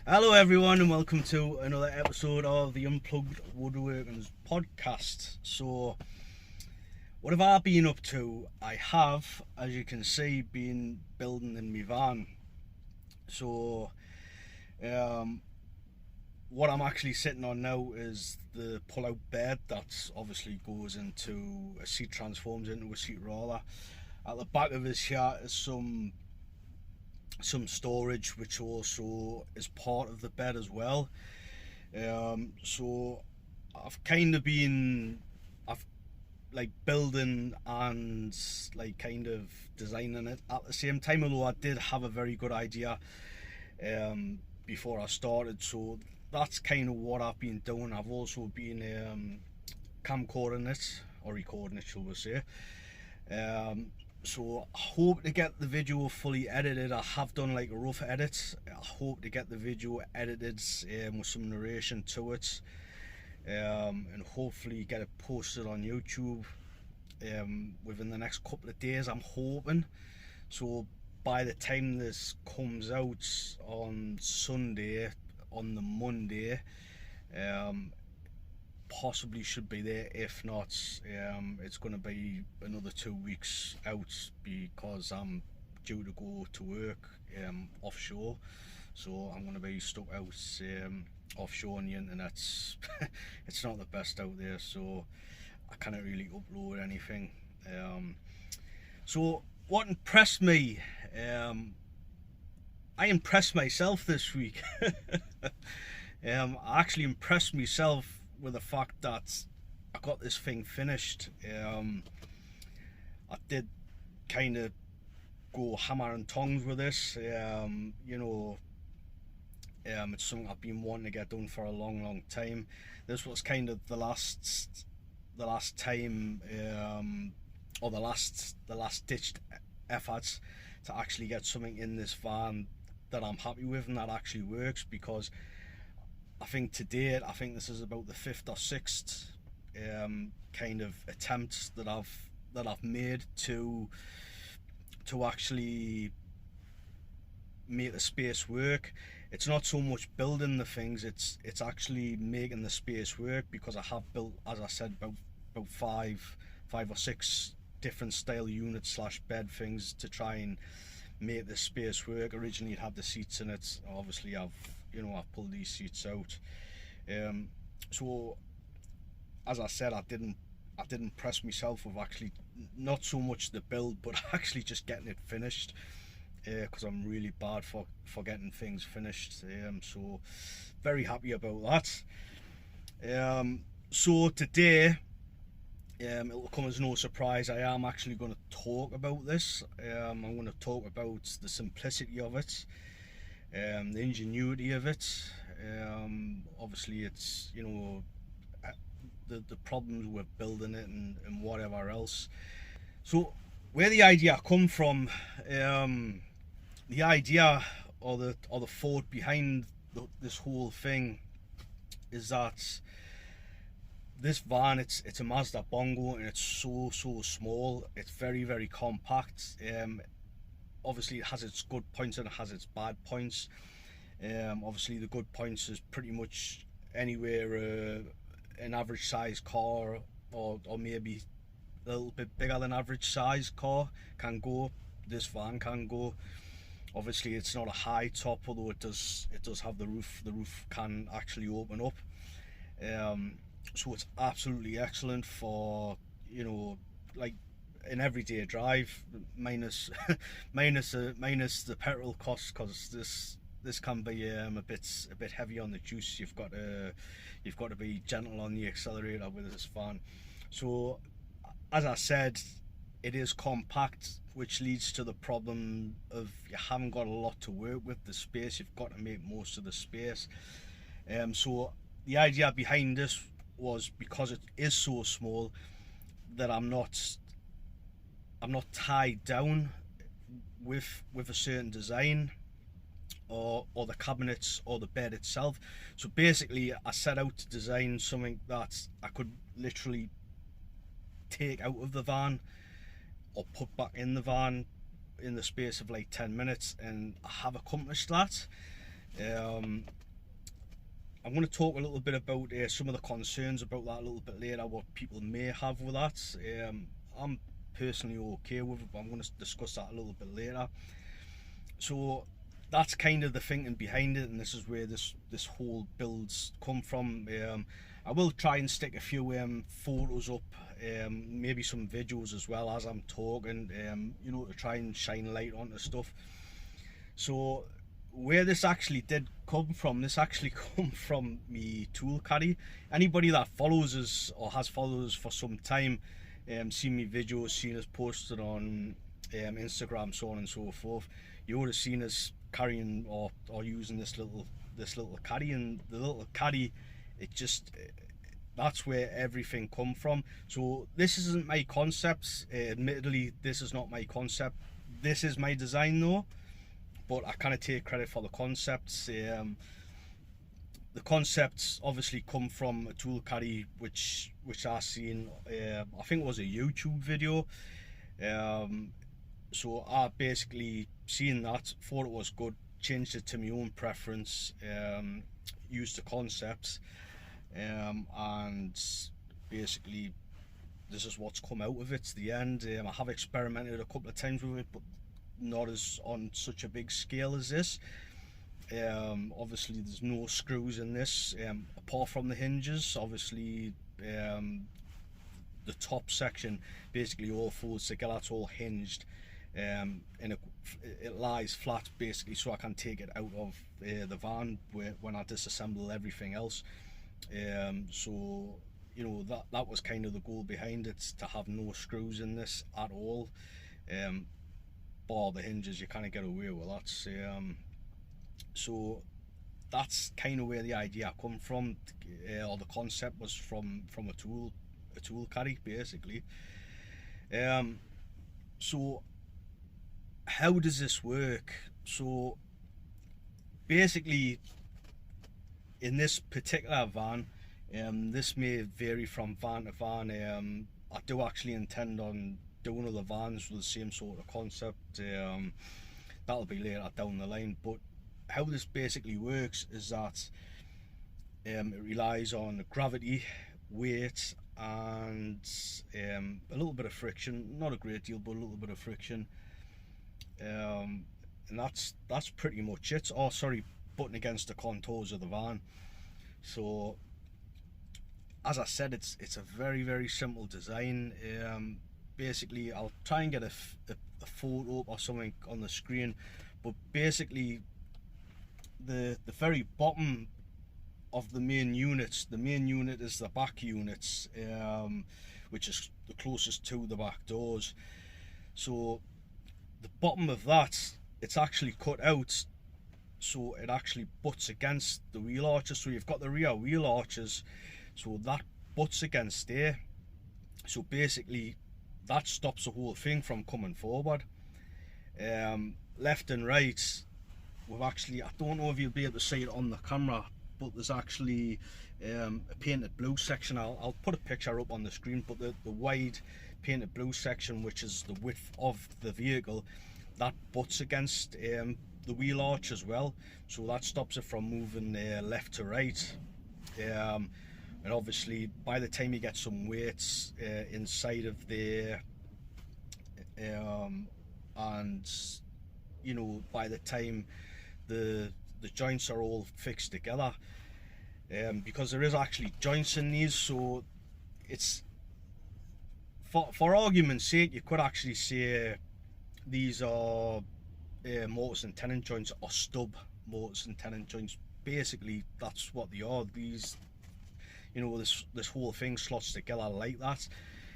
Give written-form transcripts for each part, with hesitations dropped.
Hello everyone and welcome to another episode of the Unplugged Woodworkers podcast. So what have I been up to? I have, as you can see, been building in my van. So what I'm actually sitting on now is the pull-out bed that obviously goes into a seat, transforms into a seat roller. At the back of this here is some storage, which also is part of the bed as well. So I've kind of been like building and like kind of designing it at the same time, although I did have a very good idea before I started. So that's kind of what I've been doing. I've also been camcording it, or recording it, shall we say. So I hope to get the video fully edited. I have done like a rough edit. I hope to get the video edited with some narration to it, and hopefully get it posted on YouTube within the next couple of days, I'm hoping. So by the time this comes out on Sunday, on the Monday, possibly should be there. If not, it's going to be another 2 weeks out because I'm due to go to work offshore. So I'm going to be stuck out offshore on the internet. It's not the best out there, so I can't really upload anything. So what impressed me, I impressed myself this week. I actually impressed myself with the fact that I got this thing finished. I did kind of go hammer and tongs with this. It's something I've been wanting to get done for a long time. This was kind of the last time, or the last ditched efforts to actually get something in this van that I'm happy with and that actually works, because I think to date, I think this is about the 5th or 6th kind of attempts that I've made to actually make the space work. It's not so much building the things, it's actually making the space work, because I have built, as I said, about five or six different style units slash bed things to try and make the space work. Originally it had the seats in it. Obviously I've pulled these seats out. So as I said, I didn't press myself with actually not so much the build, but actually just getting it finished, because I'm really bad for getting things finished. So very happy about that. So today, it'll come as no surprise, I am actually going to talk about this. I'm going to talk about the simplicity of it, the ingenuity of it. Obviously it's, the problems with building it and whatever else. So where the idea come from, the idea or the thought behind this whole thing is that this van, it's a Mazda Bongo, and it's so small. It's very compact. Obviously it has its good points and it has its bad points. Obviously the good points is pretty much anywhere an average size car, or maybe a little bit bigger than average size car can go, this van can go. Obviously it's not a high top, although it does have the roof. The roof can actually open up. So it's absolutely excellent for, like an everyday drive, minus the petrol costs, because this can be a bit heavy on the juice. You've got to be gentle on the accelerator with this van. So as I said, it is compact, which leads to the problem of you haven't got a lot to work with. The space, you've got to make most of the space. So the idea behind this was, because it is so small, that I'm not tied down with a certain design or the cabinets or the bed itself. So basically I set out to design something that I could literally take out of the van or put back in the van in the space of like 10 minutes, and I have accomplished that. I'm going to talk a little bit about some of the concerns about that a little bit later, what people may have with that. I'm personally okay with it, but I'm going to discuss that a little bit later. So that's kind of the thinking behind it, and this is where this whole build's come from. I will try and stick a few photos up, maybe some videos as well as I'm talking, you know, to try and shine light onto stuff. So where this actually did come from, this actually come from me tool caddy. Anybody that follows us or has followed us for some time, seen me videos, seen us posted on Instagram, so on and so forth, you would have seen us carrying or using this little caddy. And the little caddy, that's where everything come from. So this isn't my concept, admittedly this is not my concept, this is my design though, but I kind of take credit for the concepts. The concepts obviously come from a tool caddy which I seen, I think it was a YouTube video. So I basically seen that, thought it was good, changed it to my own preference, used the concepts, and basically this is what's come out of it. The end. I have experimented a couple of times with it, but not as on such a big scale as this. Obviously there's no screws in this, apart from the hinges. Obviously the top section basically all folds together, it's all hinged, and it lies flat basically, so I can take it out of the van when I disassemble everything else. So you know, that was kind of the goal behind it, to have no screws in this at all, bar the hinges. You kind of get away with that. So that's kind of where the idea come from, or the concept was from a tool caddy basically. So how does this work? So basically in this particular van, this may vary from van to van. I do actually intend on doing other vans with the same sort of concept. That'll be later down the line, but how this basically works is that it relies on gravity, weight, and a little bit of friction. Not a great deal, but a little bit of friction. And that's pretty much it. Oh sorry, butting against the contours of the van. So as I said, it's a very simple design. Basically I'll try and get a photo or something on the screen, but basically the very bottom of the main unit is the back units, which is the closest to the back doors. So the bottom of that, it's actually cut out so it actually butts against the wheel arches. So you've got the rear wheel arches, so that butts against there. So basically that stops the whole thing from coming forward. Left and right, we've actually, I don't know if you'll be able to see it on the camera, but there's actually a painted blue section. I'll put a picture up on the screen, but the wide painted blue section, which is the width of the vehicle, that butts against the wheel arch as well, so that stops it from moving left to right. And obviously by the time you get some weights inside of there, and you know, by the time the joints are all fixed together, because there is actually joints in these, so it's, for argument's sake, you could actually say these are mortise and tenon joints, or stub mortise and tenon joints. Basically that's what they are. These, you know, this whole thing slots together like that.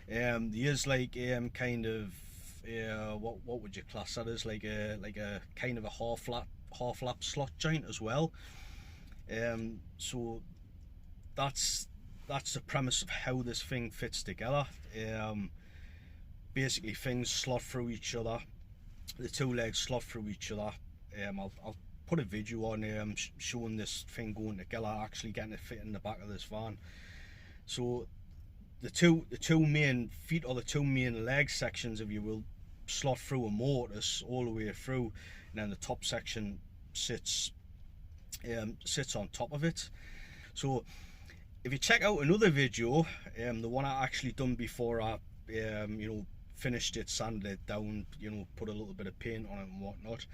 There is like kind of what would you class that as, like a kind of a half lap slot joint as well. So that's the premise of how this thing fits together. Basically things slot through each other, the two legs slot through each other. I'll put a video on showing this thing going together, actually getting it fit in the back of this van. So the two main feet, or the two main leg sections, if you will, slot through a mortise all the way through, and then the top section sits sits on top of it. So if you check out another video, the one I actually done before I finished it, sanded it down, put a little bit of paint on it and whatnot,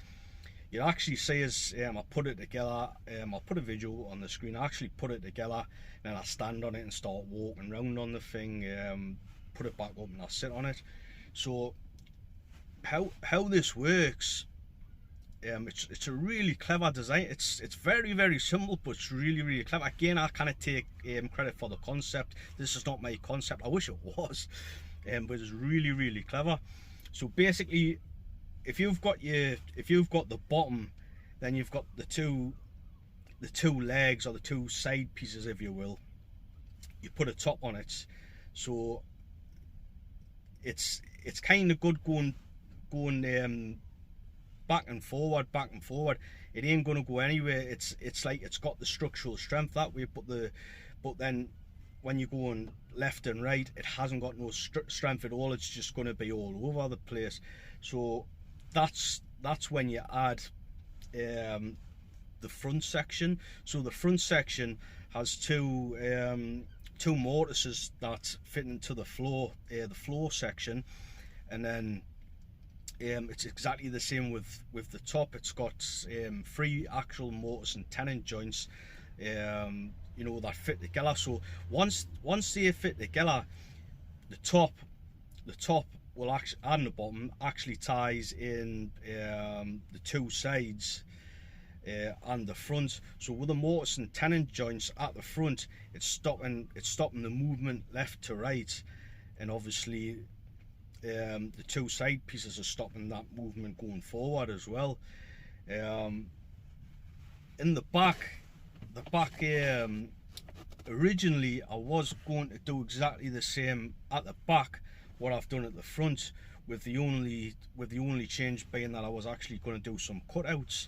you actually see as I put it together. I'll put a video on the screen. I actually put it together, and then I stand on it and start walking around on the thing, put it back up and I sit on it. So how this works, it's a really clever design. It's very, very simple, but it's really, really clever. Again, I kind of take credit for the concept. This is not my concept. I wish it was, but it's really, really clever. So basically, if you've got the bottom, then you've got the two legs, or the two side pieces, if you will. You put a top on it, so it's kind of good going back and forward. It ain't gonna go anywhere. It's like it's got the structural strength that way, but then when you're going left and right, it hasn't got no strength at all. It's just going to be all over the place. So that's when you add the front section. So the front section has two mortises that fit into the floor section, and then it's exactly the same with the top. It's got 3 actual mortise and tenon joints that fit together. So once they fit together, the top will actually, and the bottom actually ties in the 2 sides and the front. So with the mortise and tenon joints at the front, it's stopping the movement left to right, and obviously the 2 side pieces are stopping that movement going forward as well. In the back, originally I was going to do exactly the same at the back what I've done at the front, with the only change being that I was actually going to do some cutouts.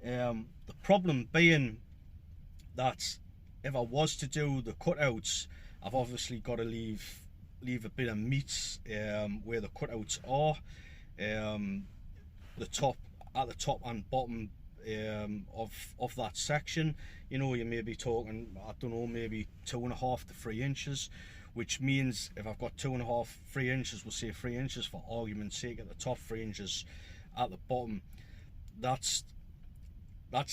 The problem being that if I was to do the cutouts, I've obviously got to leave a bit of meat where the cutouts are, at the top and bottom of that section. You may be talking, I don't know, maybe 2.5 to 3 inches, which means if I've got 2.5, 3 inches, we'll say 3 inches for argument's sake at the top, 3 inches at the bottom, that's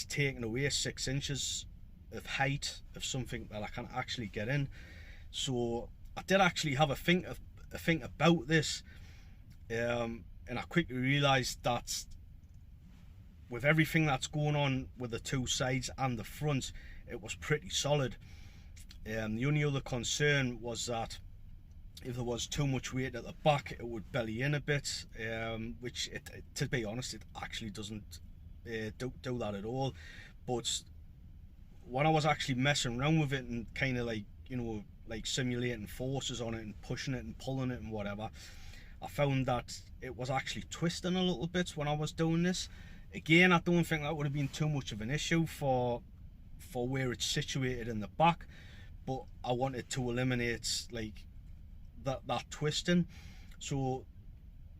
taking away 6 inches of height of something that I can actually get in. So I did actually have a think about this, and I quickly realised that with everything that's going on with the 2 sides and the front, it was pretty solid. The only other concern was that if there was too much weight at the back, it would belly in a bit, which to be honest, it actually doesn't do that at all. But when I was actually messing around with it and kind of like simulating forces on it and pushing it and pulling it and whatever, I found that it was actually twisting a little bit when I was doing this. Again, I don't think that would have been too much of an issue for where it's situated in the back, but I wanted to eliminate like that twisting. So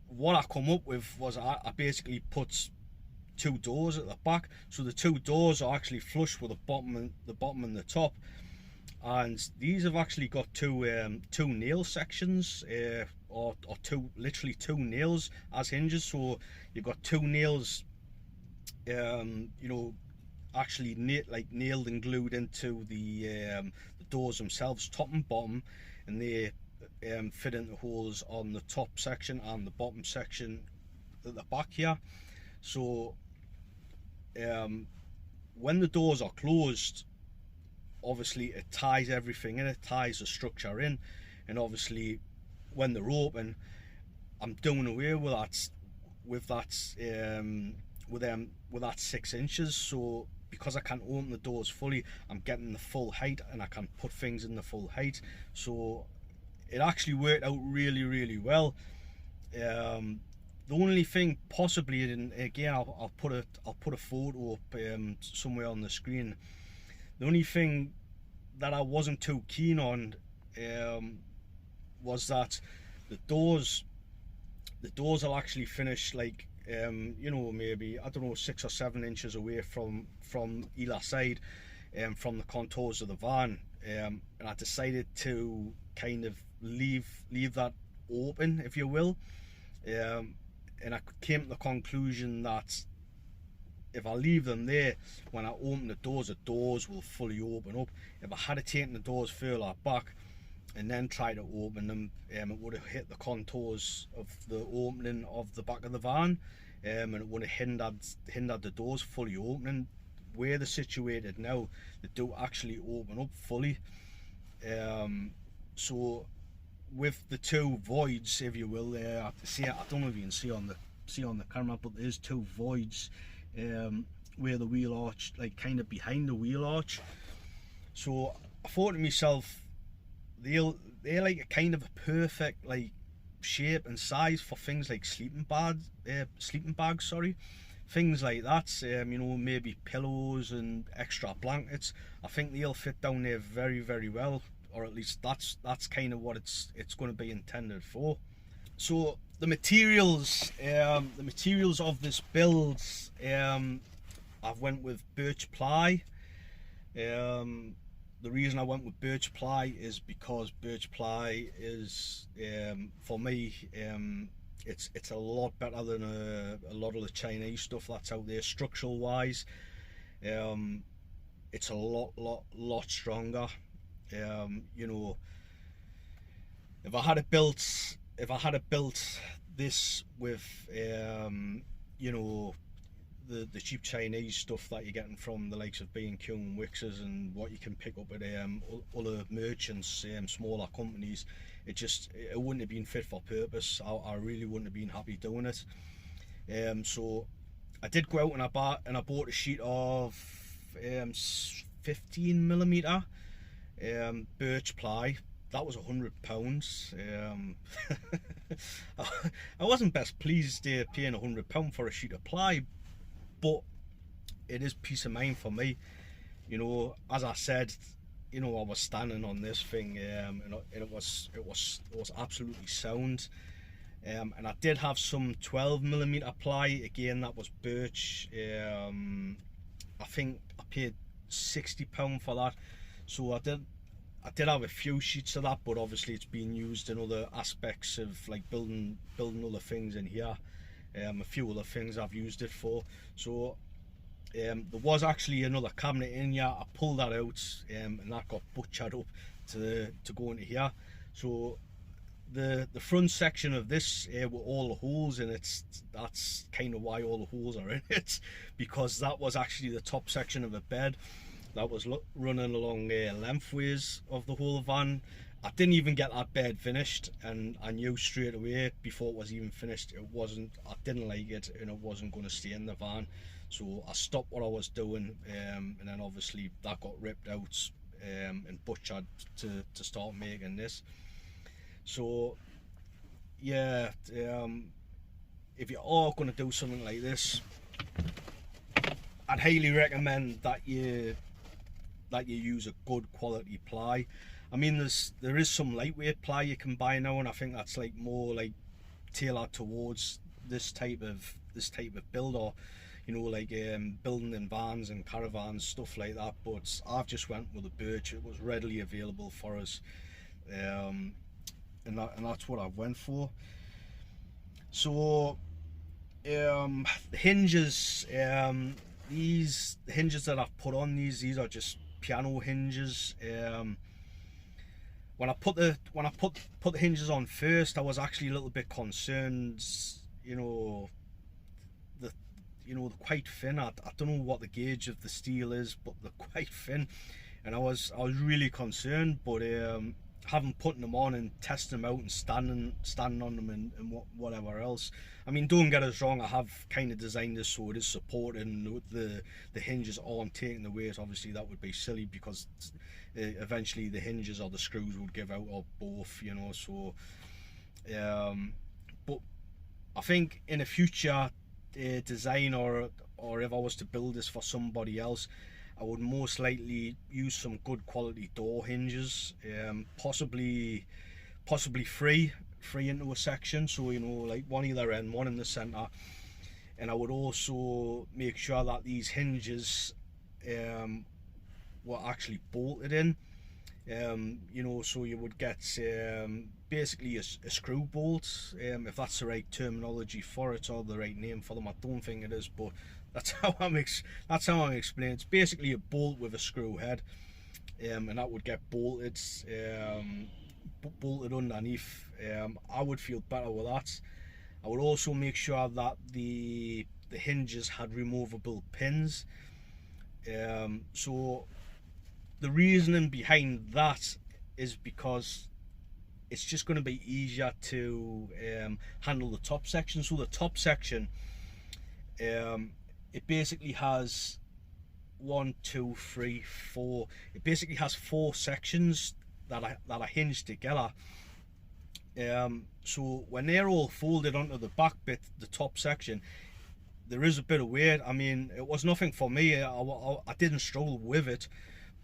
what I come up with was I basically put 2 doors at the back, so the 2 doors are actually flush with the bottom and the top, and these have actually got two nail sections, or literally two nails as hinges. So you've got 2 nails actually nailed and glued into the doors themselves, top and bottom, and they fit into holes on the top section and the bottom section at the back here. So when the doors are closed, obviously it ties everything in, it ties the structure in, and obviously when they're open, I'm doing away with that 6 inches. So because I can't open the doors fully, I'm getting the full height, and I can put things in the full height. So it actually worked out really, really well. The only thing possibly, and again I'll put a photo up somewhere on the screen, the only thing that I wasn't too keen on was that the doors will actually finish like you know, maybe, I don't know, 6 or 7 inches away from either side, from the contours of the van, and I decided to kind of leave that open, if you will, and I came to the conclusion that if I leave them there, when I open the doors will fully open up. If I had taken the doors further back and then tried to open them, it would have hit the contours of the opening of the back of the van, and it would have hindered the doors fully opening. Where they're situated now, they do actually open up fully. So with the 2 voids, if you will, I don't know if you can see on the camera, but there's 2 voids where the wheel arch, like kind of behind the wheel arch. So I thought to myself, they're like a kind of a perfect like shape and size for things like sleeping bags, things like that. You know, maybe pillows and extra blankets. I think they'll fit down there very, very well, or at least that's kind of what it's going to be intended for. So the materials of this build, I've went with birch ply. The reason I went with birch ply is because birch ply is, for me, it's a lot better than a lot of the Chinese stuff that's out there structural wise. It's a lot stronger. You know, if I had built this with you know, the cheap Chinese stuff that you're getting from the likes of B&Q and Wix's and what you can pick up at other merchants, smaller companies, it wouldn't have been fit for purpose. I really wouldn't have been happy doing it. So I did go out and I bought a sheet of 15mm birch ply. That was £100. I wasn't best pleased paying £100 for a sheet of ply, but it is peace of mind for me. You know, as I said, you know, I was standing on this thing, and it was absolutely sound. And I did have some 12mm ply. Again, that was birch. I think I paid £60 for that. So I did have a few sheets of that, but obviously it's been used in other aspects of like building other things in here. A few other things I've used it for. So there was actually another cabinet in here. I pulled that out, and that got butchered up to go into here. So the front section of this with all the holes in it, that's kind of why all the holes are in it, because that was actually the top section of a bed that was running along lengthways of the whole van. I didn't even get that bed finished, and I knew straight away before it was even finished I didn't like it, and it wasn't going to stay in the van. So I stopped what I was doing, and then obviously that got ripped out and butchered to start making this. So yeah, if you are going to do something like this, I'd highly recommend that you use a good quality ply. I mean, there is some lightweight ply you can buy now, and I think that's like more like tailored towards this type of build, or you know, like building in vans and caravans, stuff like that. But I've just went with the birch. It was readily available for us, and that's what I went for. So the hinges, these hinges that I've put on these are just piano hinges. When I put the hinges on first, I was actually a little bit concerned. You know, they're quite thin. I don't know what the gauge of the steel is, but they're quite thin, and I was really concerned. But having put them on and testing them out and standing on them and whatever else, I mean, don't get us wrong, I have kind of designed this so it is supported and the hinges aren't taking the weight. Obviously that would be silly, because eventually the hinges or the screws would give out, or both, you know. So but I think in a future design, or if I was to build this for somebody else, I would most likely use some good quality door hinges, possibly three into a section, so you know, like one either end, one in the center, and I would also make sure that these hinges were actually bolted in. You know, so you would get basically a screw bolt, if that's the right terminology for it or the right name for them. I don't think it is, but that's how I'm explaining. It's basically a bolt with a screw head, and that would get bolted underneath. I would feel better with that. I would also make sure that the hinges had removable pins. So the reasoning behind that is because it's just going to be easier to handle the top section. So the top section, it basically has 1, 2, 3, 4. It basically has 4 sections that are hinged together. So when they're all folded onto the back bit, the top section, there is a bit of weight. I mean, it was nothing for me. I didn't struggle with it,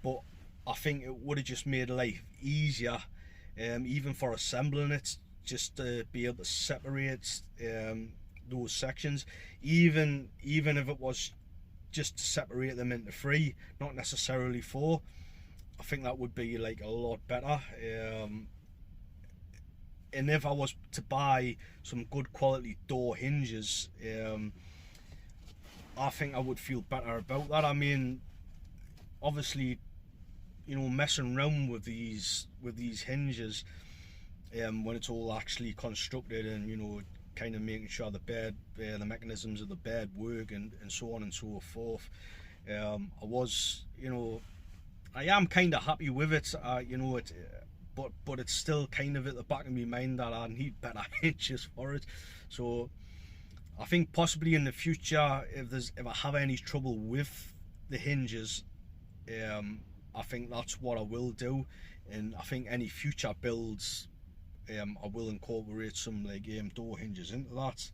but I think it would have just made life easier, even for assembling it, just to be able to separate those sections, even if it was just to separate them into 3, not necessarily 4. I think that would be like a lot better. And if I was to buy some good quality door hinges, I think I would feel better about that. I mean, obviously, you know, messing around with these hinges, when it's all actually constructed, and you know, kind of making sure the bed, the mechanisms of the bed work, and so on and so forth. I was, you know, I am kind of happy with it. You know, but it's still kind of at the back of my mind that I need better hinges for it. So I think possibly in the future, if I have any trouble with the hinges, I think that's what I will do. And I think any future builds, I will incorporate some like door hinges into that.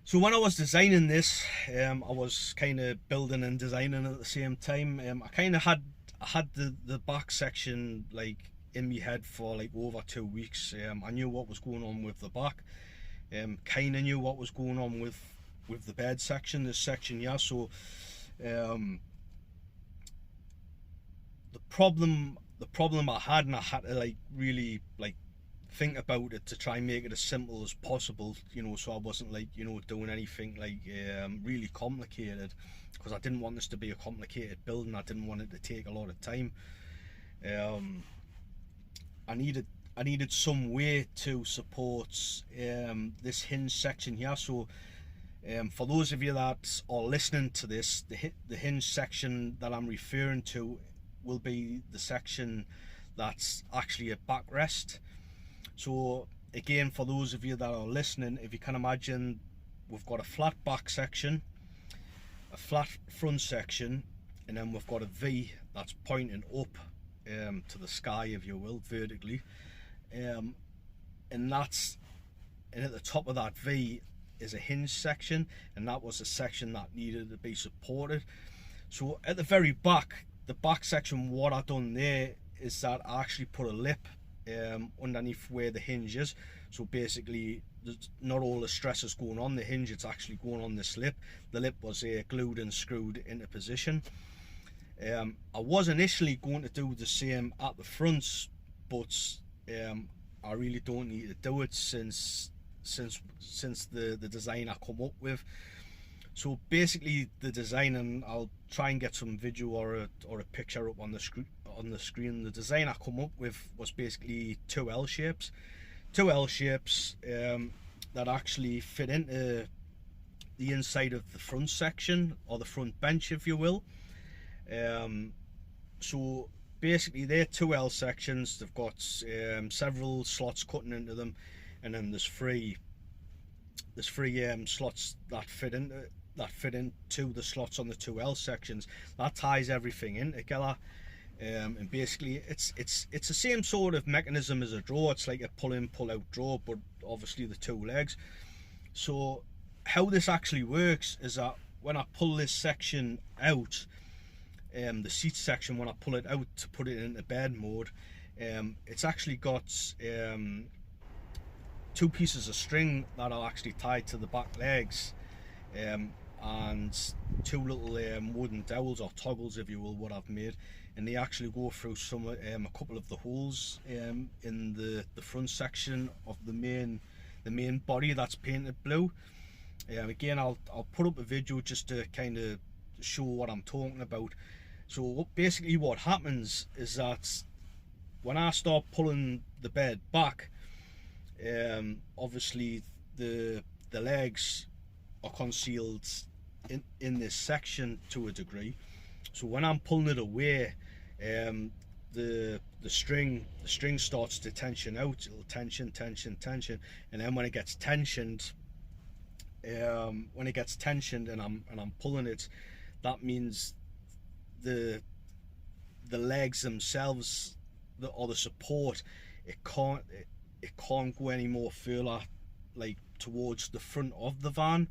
So when I was designing this, I was kind of building and designing at the same time. I kind of had the back section like in my head for like over 2 weeks. I knew what was going on with the back. Kind of knew what was going on with the bed section, this section here. So the problem I had, and I had to like really like think about it to try and make it as simple as possible, you know, so I wasn't like, you know, doing anything like really complicated, because I didn't want this to be a complicated build, and I didn't want it to take a lot of time. I needed some way to support this hinge section here. So for those of you that are listening to this, the hinge section that I'm referring to will be the section that's actually a backrest. So again, for those of you that are listening, if you can imagine, we've got a flat back section, a flat front section, and then we've got a V that's pointing up to the sky, if you will, vertically. And at the top of that V is a hinge section, and that was a section that needed to be supported. So at the very back, the back section, what I've done there is that I actually put a lip underneath where the hinge is. So basically, not all the stress is going on the hinge, it's actually going on this lip. The lip was glued and screwed into position. I was initially going to do the same at the front, but I really don't need to do it since the design I come up with. So basically, the design, and I'll try and get some video or a picture up on the screen. The design I come up with was basically two L shapes that actually fit into the inside of the front section, or the front bench, if you will. So basically, they're two L sections. They've got several slots cutting into them, and then there's three slots that fit into the slots on the two L sections. That ties everything in together. And basically, it's the same sort of mechanism as a drawer. It's like a pull in, pull out drawer, but obviously the two legs. So how this actually works is that when I pull this section out, the seat section, when I pull it out to put it into bed mode, it's actually got two pieces of string that are actually tied to the back legs, and two little wooden dowels or toggles, if you will, what I've made, and they actually go through some a couple of the holes in the front section of the main body that's painted blue. Again, I'll put up a video just to kind of show what I'm talking about. So basically what happens is that when I start pulling the bed back, obviously the legs are concealed in this section to a degree. So when I'm pulling it away, the string starts to tension out. It'll tension, and then when it gets tensioned, and I'm pulling it, that means the legs themselves, or the support, it can't go any more further, like towards the front of the van,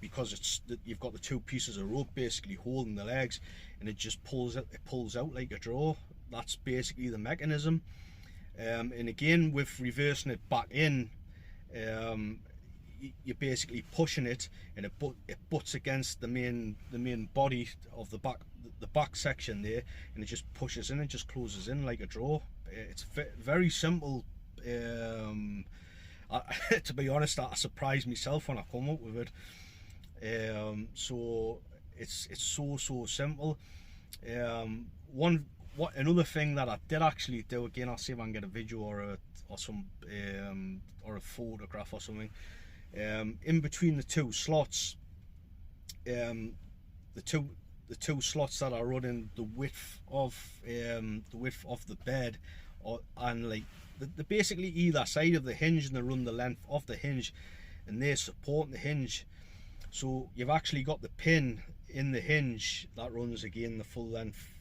because you've got the two pieces of rope basically holding the legs, and it just pulls out like a drawer. That's basically the mechanism. And again, with reversing it back in, you're basically pushing it, and it butts against the main body of the back section there, and it just pushes in and just closes in like a drawer. It's very simple. To be honest, I surprised myself when I come up with it. So it's so simple. Another thing that I did actually do, again, I'll see if I can get a video or a photograph or something. In between the two slots, the two slots that are running the width of the bed, and like they're basically either side of the hinge, and they run the length of the hinge, and they're supporting the hinge. So you've actually got the pin in the hinge that runs again the full length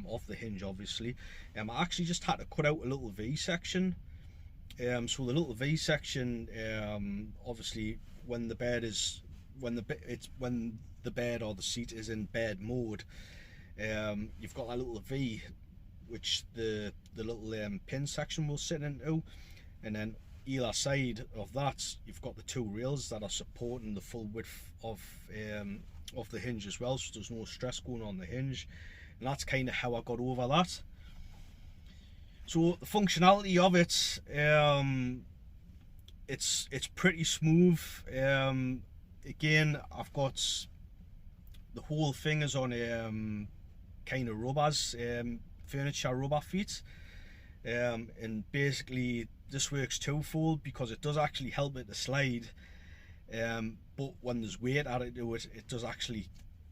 of the hinge, obviously. I actually just had to cut out a little V section. So the little V section, obviously when the bed or the seat is in bed mode, you've got that little V which the little pin section will sit into, and then either side of that you've got the two rails that are supporting the full width of the hinge as well, so there's no stress going on the hinge. And that's kind of how I got over that. So the functionality of it, it's pretty smooth. Again, I've got the whole thing is on kind of rubbers, furniture rubber feet, and basically this works twofold, because it does actually help it to slide, but when there's weight added to it, it does actually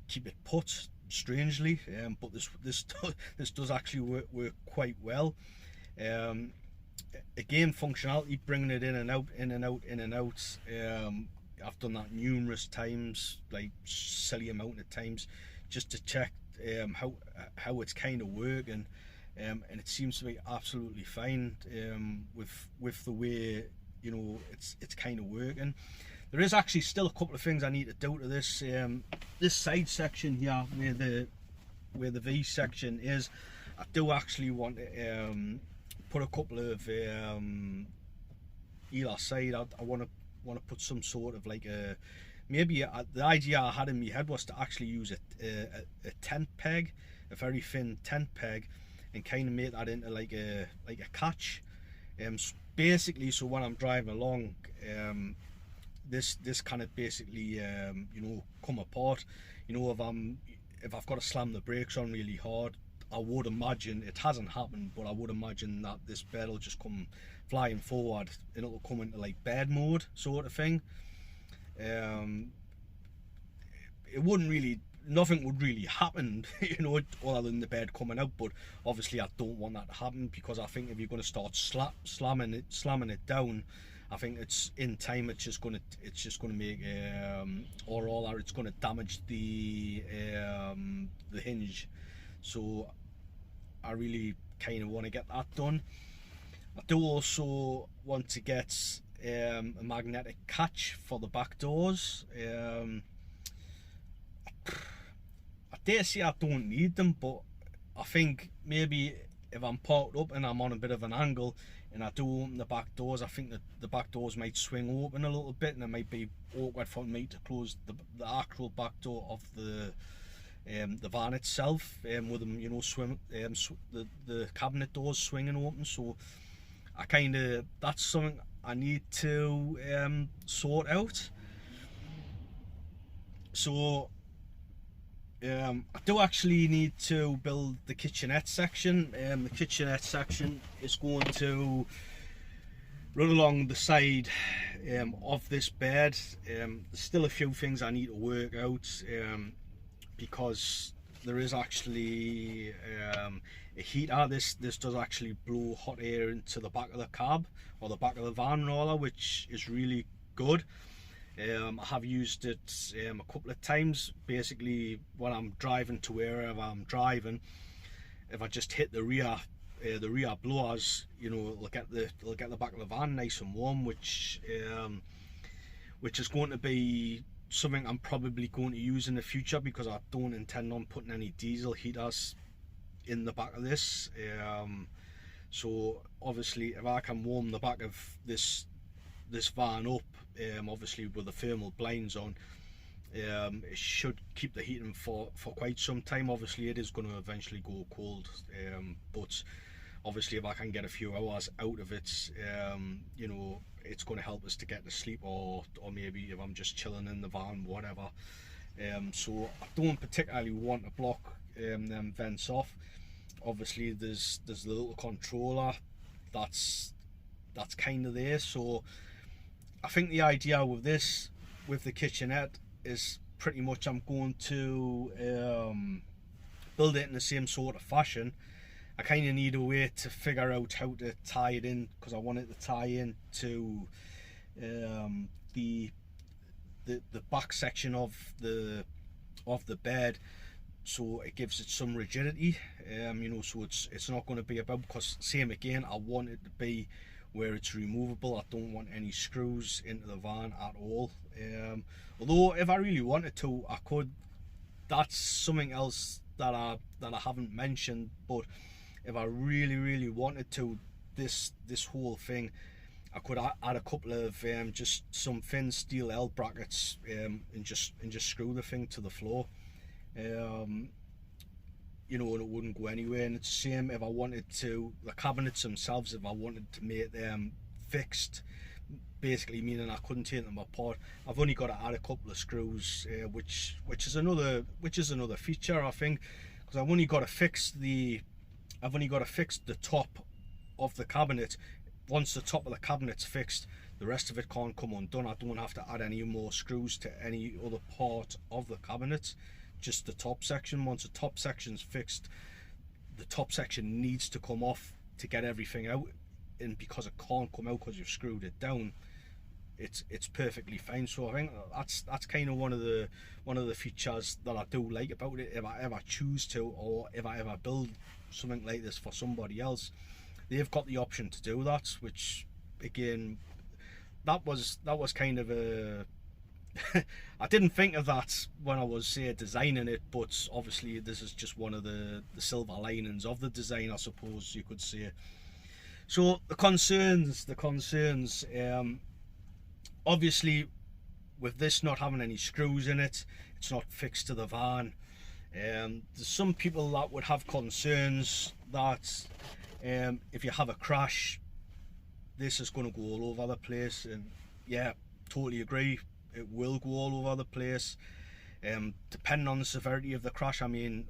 keep it put, strangely. But this does actually work quite well. Again, functionality, bringing it in and out. I've done that numerous times, like silly amount of times, just to check how it's kind of working, and it seems to be absolutely fine with the way, you know, it's kind of working. There is actually still a couple of things I need to do to this this side section here, where the V section is. I do actually want to put a couple of either side. I want to put some sort of like a, maybe the idea I had in my head was to actually use a tent peg, a very thin tent peg, and kind of make that into like a catch. Basically, so when I'm driving along, this kind of basically you know, come apart. You know, if I've got to slam the brakes on really hard, I would imagine, it hasn't happened, but I would imagine that this bed will just come flying forward, and it'll come into like bed mode sort of thing. It wouldn't really, nothing would really happen, you know, other than the bed coming out. But obviously I don't want that to happen, because I think if you're going to start slamming it down, I think it's in time it's just going to make or it's going to damage the hinge. So I really kind of want to get that done. I do also want to get a magnetic catch for the back doors. I dare say I don't need them, but I think maybe if I'm parked up and I'm on a bit of an angle and I do open the back doors, I think that the back doors might swing open a little bit, and it might be awkward for me to close the actual back door of the van itself, with them, you know, the cabinet doors swinging open. So that's something I need to sort out. So I do actually need to build the kitchenette section. The kitchenette section is going to run along the side of this bed. There's still a few things I need to work out, because there is actually a heater. This does actually blow hot air into the back of the cab, or the back of the van rather, which is really good. I have used it a couple of times. Basically, when I'm driving to wherever I'm driving, if I just hit the rear blowers, you know, they'll get the back of the van nice and warm, which is going to be something I'm probably going to use in the future, because I don't intend on putting any diesel heaters in the back of this. So obviously, if I can warm the back of this van up, obviously with the thermal blinds on, it should keep the heating for quite some time. Obviously it is going to eventually go cold, but obviously if I can get a few hours out of it, you know, it's going to help us to get to sleep, or maybe if I'm just chilling in the van, whatever. So I don't particularly want to block them vents off. Obviously there's the little controller that's kind of there. So I think the idea with the kitchenette is pretty much I'm going to build it in the same sort of fashion. I kind of need a way to figure out how to tie it in, because I want it to tie in to the back section of the bed, so it gives it some rigidity. You know, so it's not going to be about, because same again, I want it to be where it's removable. I don't want any screws into the van at all. Although if I really wanted to, I could. That's something else that I haven't mentioned, but if I really wanted to, this whole thing, I could add a couple of just some thin steel L brackets, and just screw the thing to the floor. You know, and it wouldn't go anywhere. And it's the same if I wanted to, the cabinets themselves, if I wanted to make them fixed, basically meaning I couldn't take them apart, I've only got to add a couple of screws, which is another feature, I think, because I've only got to fix the top of the cabinet. Once the top of the cabinet's fixed, the rest of it can't come undone. I don't have to add any more screws to any other part of the cabinet, just the top section. Once the top section's fixed, the top section needs to come off to get everything out, and because it can't come out because you've screwed it down, it's perfectly fine. So I think that's kind of one of the features that I do like about it. If I ever choose to, or if I ever build something like this for somebody else, they've got the option to do that, which again, that was kind of a I didn't think of that when I was designing it, but obviously this is just one of the silver linings of the design, I suppose you could say. So the concerns, obviously with this not having any screws in it, it's not fixed to the van. There's some people that would have concerns that if you have a crash, this is going to go all over the place, and yeah, totally agree. It will go all over the place, depending on the severity of the crash. I mean,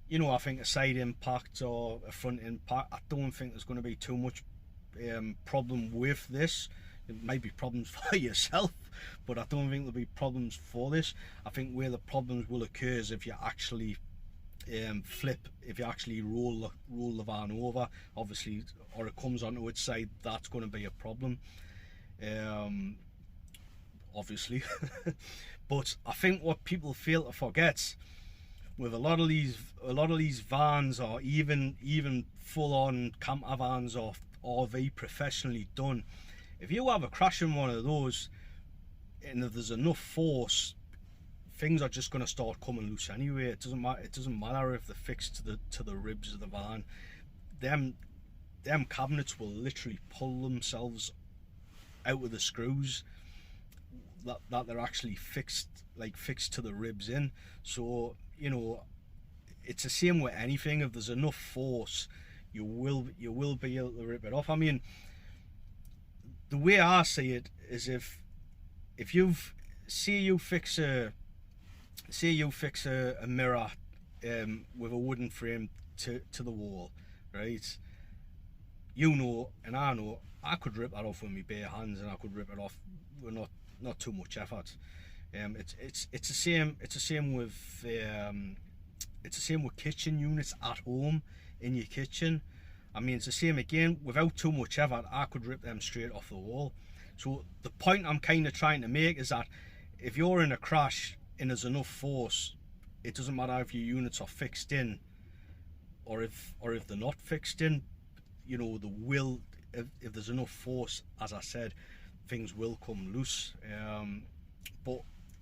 you know, I think a side impact or a front impact, I don't think there's going to be too much problem with this. It might be problems for yourself, but I don't think there'll be problems for this. I think where the problems will occur is if you actually if you actually roll the van over, obviously, or it comes onto its side, that's going to be a problem. Obviously. But I think what people fail to forget with a lot of these vans, or even full-on camper vans or RV professionally done, if you have a crash in one of those, and if there's enough force, things are just going to start coming loose anyway. It doesn't matter if they're fixed to the ribs of the van. them cabinets will literally pull themselves out of the screws that they're actually fixed to the ribs in. So, you know, it's the same with anything. If there's enough force, you will be able to rip it off. I mean, the way I see it is if you've say you fix a mirror with a wooden frame to the wall, right? You know, and I know, I could rip that off with my bare hands, and I could rip it off with not too much effort. It's the same. It's the same with kitchen units at home in your kitchen. I mean, it's the same again. Without too much effort, I could rip them straight off the wall. So the point I'm kind of trying to make is that if you're in a crash and there's enough force, it doesn't matter if your units are fixed in or if they're not fixed in. You know, if there's enough force, as I said, things will come loose. But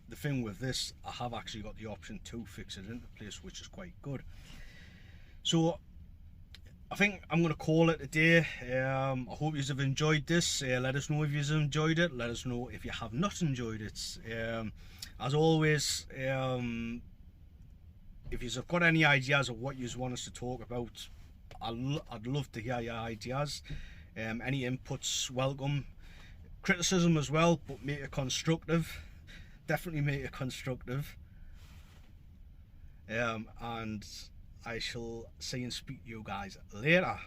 the thing with this, I have actually got the option to fix it into place, which is quite good. So I think I'm going to call it a day. I hope you have enjoyed this. Let us know if you've enjoyed it. Let us know if you have not enjoyed it. As always, if you've got any ideas of what you want us to talk about, I'd love to hear your ideas. Any inputs welcome. Criticism as well, but make it constructive. Definitely make it constructive. And I shall see and speak to you guys later.